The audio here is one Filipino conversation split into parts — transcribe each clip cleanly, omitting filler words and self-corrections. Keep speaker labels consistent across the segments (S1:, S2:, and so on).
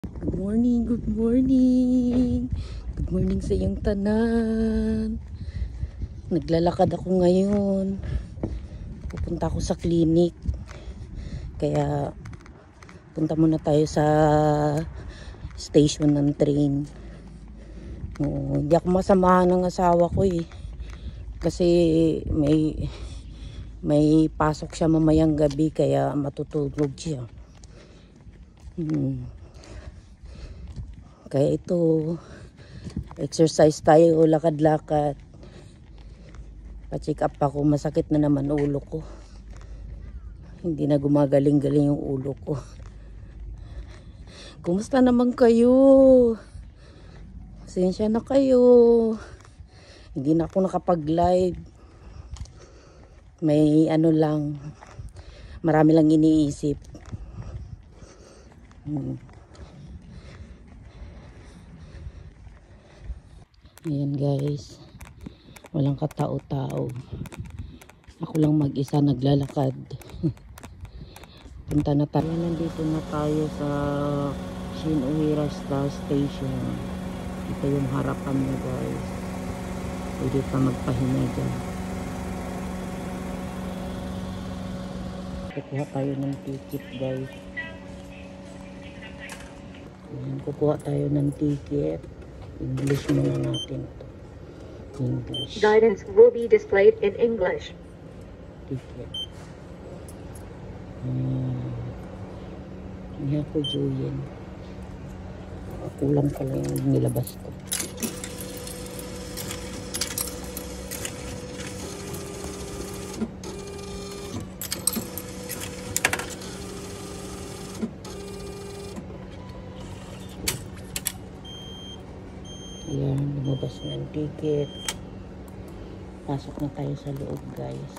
S1: Good morning, good morning. Good morning sa iyong tanan. Naglalakad ako ngayon. Pupunta ako sa clinic. Kaya punta muna tayo sa station ng train. Hindi ako masamahan ng asawa ko eh. Kasi may pasok siya mamayang gabi kaya matutulog siya. Kaya ito, exercise tayo, lakad-lakad. Pa-check up ako, masakit na naman ulo ko. Hindi na gumagaling-galing yung ulo ko. Kumusta naman kayo? Pasensya na kayo. Hindi na ako nakapag-live. May ano lang, marami lang iniisip. Ayan guys, walang katao-tao. Ako lang mag-isa naglalakad. Punta na tayo. Nandito na tayo sa Shin-Uhira Star Station. Ito yung harapan niya guys. Pwede pa magpahinga dyan. Kukuha tayo ng ticket guys. Ayan, kukuha tayo ng ticket. English muna natin to. English.
S2: Guidance will be displayed in English.
S1: Ticket. Hindi ako Juyen. Kulang pala yung nilabas ko. Ayan, lumabas na ang ticket. Pasok na tayo sa loob guys.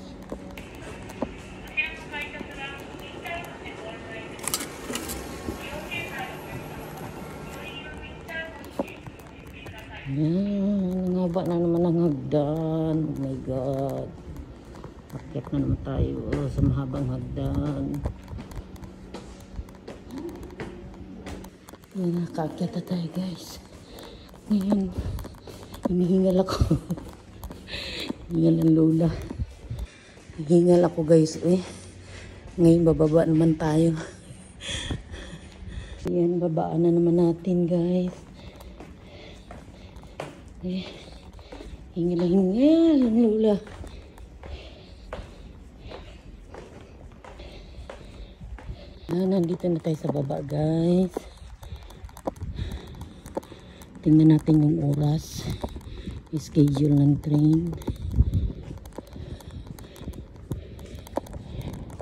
S1: Ayan, nangaba na naman ang hagdan. Oh my god. Akyat na naman tayo sa mahabang hagdan. Ayan, nakaakyat na tayo guys. Ngayon, hinihingal ako. Hingal ang lola. Hingal ako guys eh. Ngayon bababa naman tayo. Ayan, babaan na naman natin guys. Eh, hingal ang lola. Nandito na tayo sa baba guys. Tingnan natin yung oras. Schedule ng train.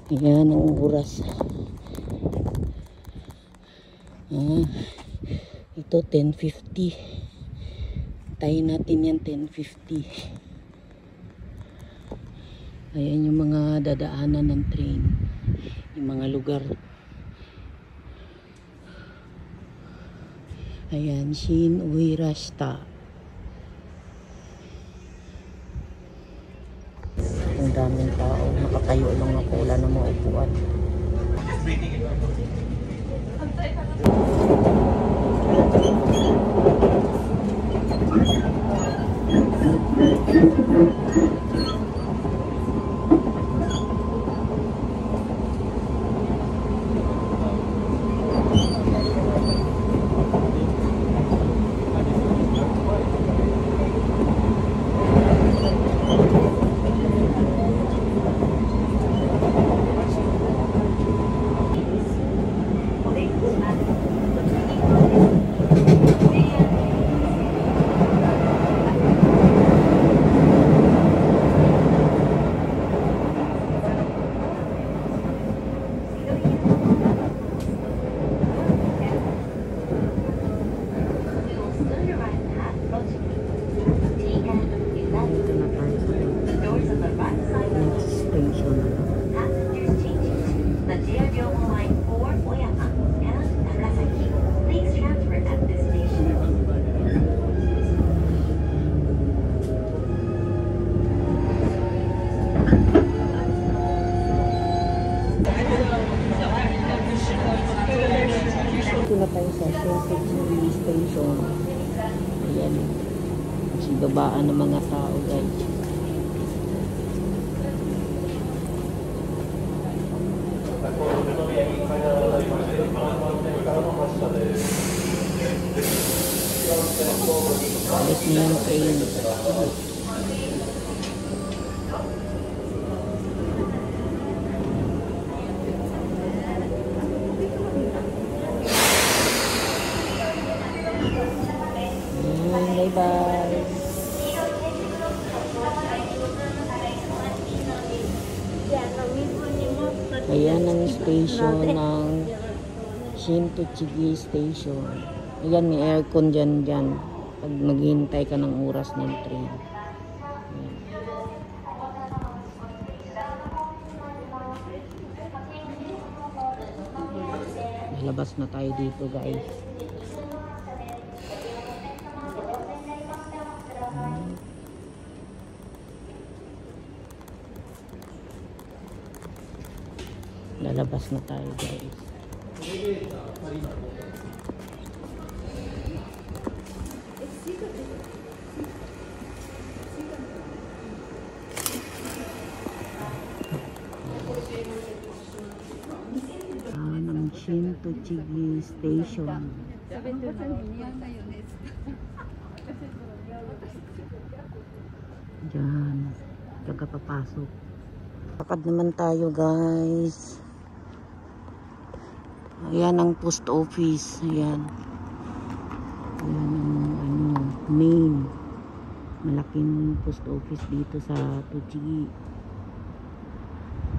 S1: Ayan ang oras. Ito 10:50. Tayo natin yan 10:50. Ayan yung mga dadaanan ng train. Yung mga lugar. Ayan, Shin-Uhira Star. Ang daming tao. Nakatayo lang ako. Wala na mga upuan. Shinto Station. Ayan. Babaan ng mga tao, guys. Alis na yung train. Bye-bye. Ayan ang station ng Shinto Station. Ayan, may aircon dyan pag maghihintay ka ng oras ng train. Ayan. Lalabas na tayo dito, guys. Lalabas na tayo, guys. Ng Shinto Station. Diyan, kaga papasok. Lakad naman tayo, guys. Ayan ang post office. Ayan. Ayan ang main. Malaking post office dito sa Tochigi.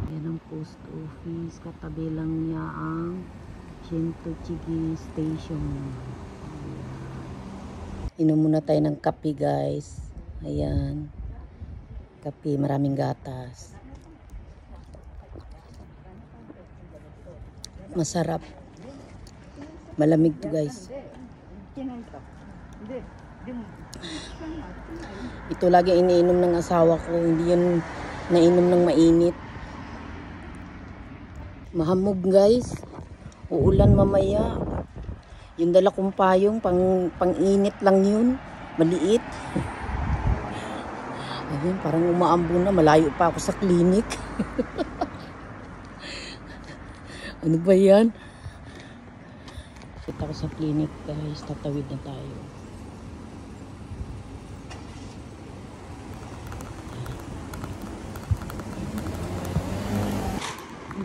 S1: Ayan ang post office. Katabi lang niya ang Shinto Station. Ayan. Inom muna tayo ng kape, guys. Ayan. Kape, maraming gatas. Masarap. Malamig to, guys. Ito lagi iniinom ng asawa ko. Hindi yan nainom ng mainit. Mahamog, guys. Uulan mamaya. Yung dala kong payong, pang-init lang yun. Maliit. Ayun, parang umaambo na. Malayo pa ako sa klinik. Ano ba yan? Kita ko sa clinic, guys. Tatawid na tayo.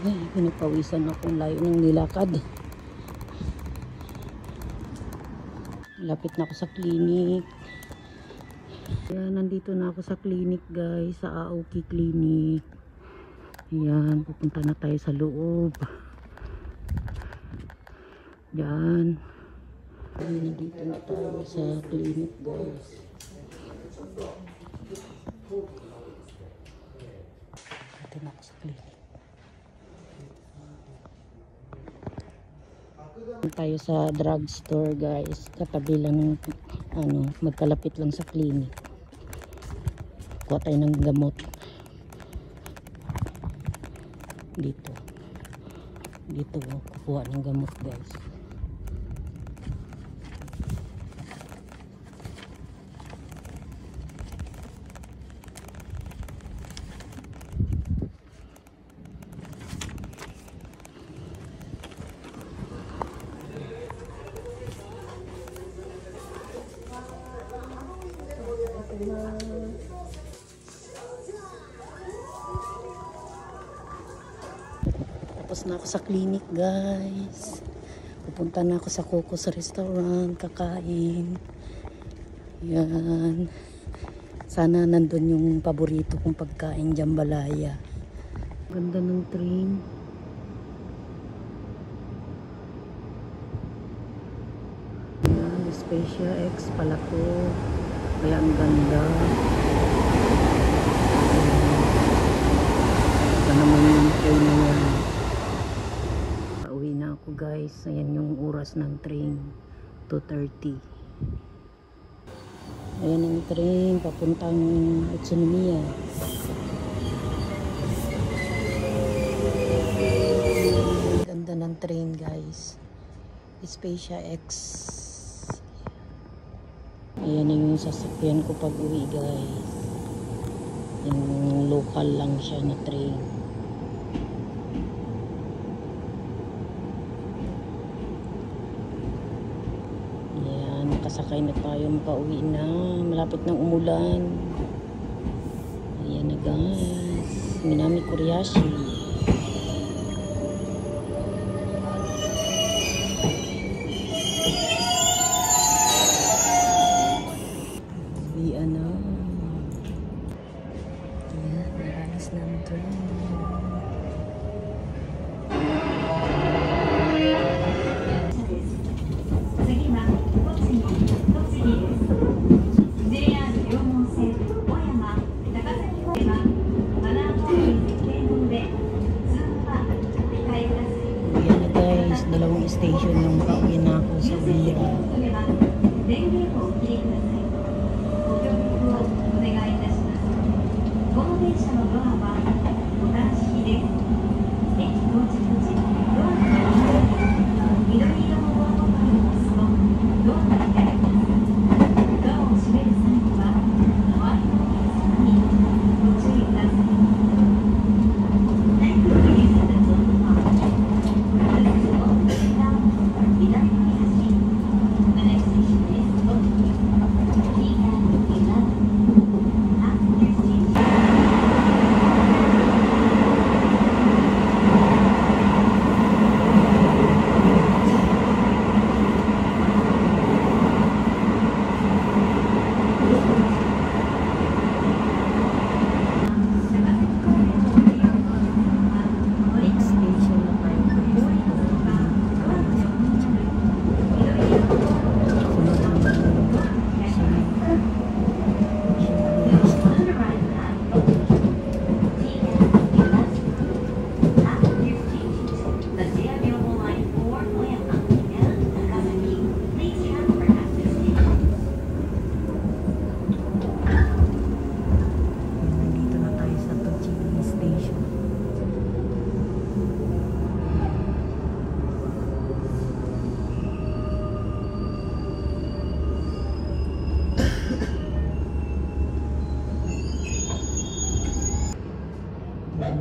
S1: Ay, pinapawisan akong layo ng nilakad. Lapit na ako sa clinic. Ayan, nandito na ako sa clinic, guys. Sa Aoki Clinic. Ayan, pupunta na tayo sa loob. Yan. Nandito na tayo sa clinic, guys. Dito na ako sa clinic. Tayo sa drugstore, guys. Katabi lang, magkalapit lang sa clinic. Kuha tayo ng gamot. Dito kukuha ng gamot, guys. Tapos na ako sa clinic, guys. Pupunta na ako sa Coco's Restaurant, kakain. Yan. Sana nandun yung paborito kong pagkain, jambalaya. Ganda ng train. Yan, Special X pala to. Kaya ang ganda. Ito naman yung train na yan. Pauwi na ako, guys. Ayan yung oras ng train. 2:30. Ayan ang train. Papuntang Utsunomiya. Ganda ng train, guys. Spacia X. Ayan na yung sasakyan ko pag uwi guys. Yung local lang siya na train. Ayan, nakasakay na tayo, makauwi na. Malapit ng umulan. Ayan na guys. Minami Koreashi. Uwian na. Ayan, naralas na ang train. Dalawang station yung pauwi na ako sa Bira.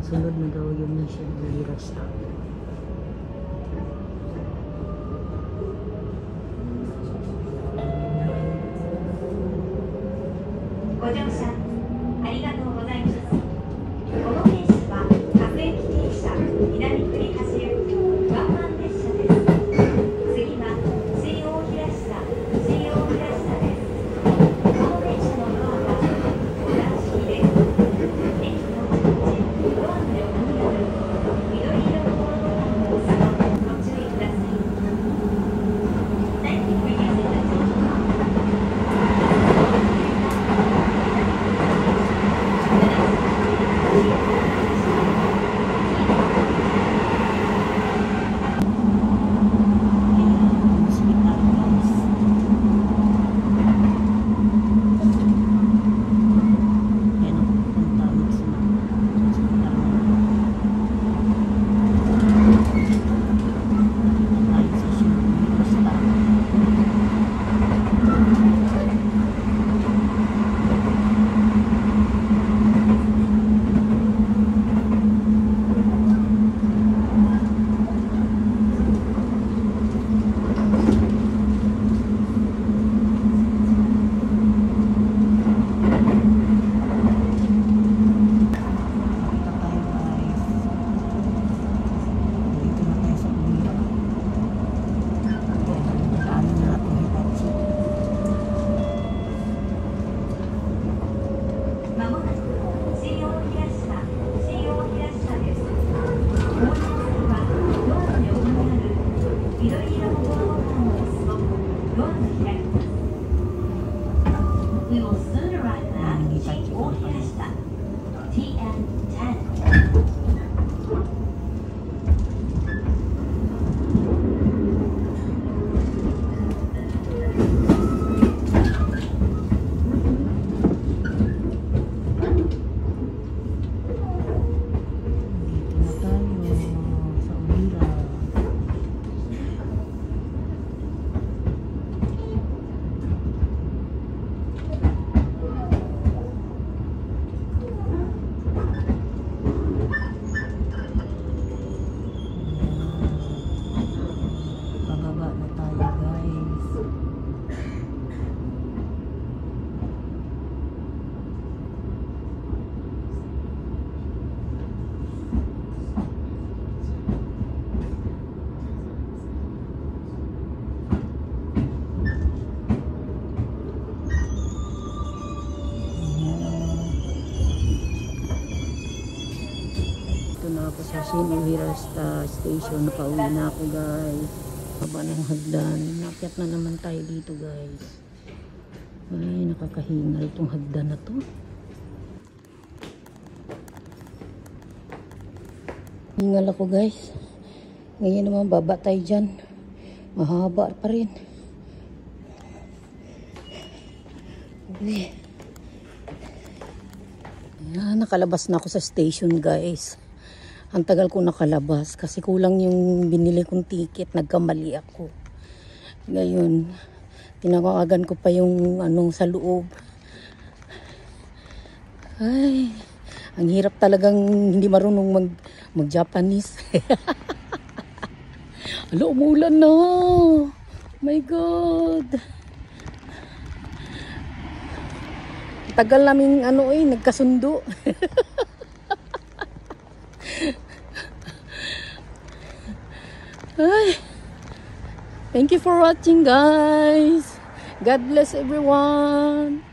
S1: Sunod na daw yung Mission Bira sa Sashin Uhira Station. Nakauwi na ako guys. Haba ng hagdan. Nakyat na naman tayo dito guys. Ay, nakakahingal tong hagdan na to. Hingal ako guys. Ngayon naman baba tayo dyan. Mahaba pa rin. Uy. Ayan, nakalabas na ako sa station guys. Ang tagal ko nakalabas kasi kulang yung binili kong ticket. Nagkamali ako. Ngayon, tinawagan ko pa yung sa loob. Ay, ang hirap talagang hindi marunong mag-Japanese. Alo, umulan na. Oh my God. Tagal naming nagkasundo. Ay. Thank you for watching guys. God bless everyone.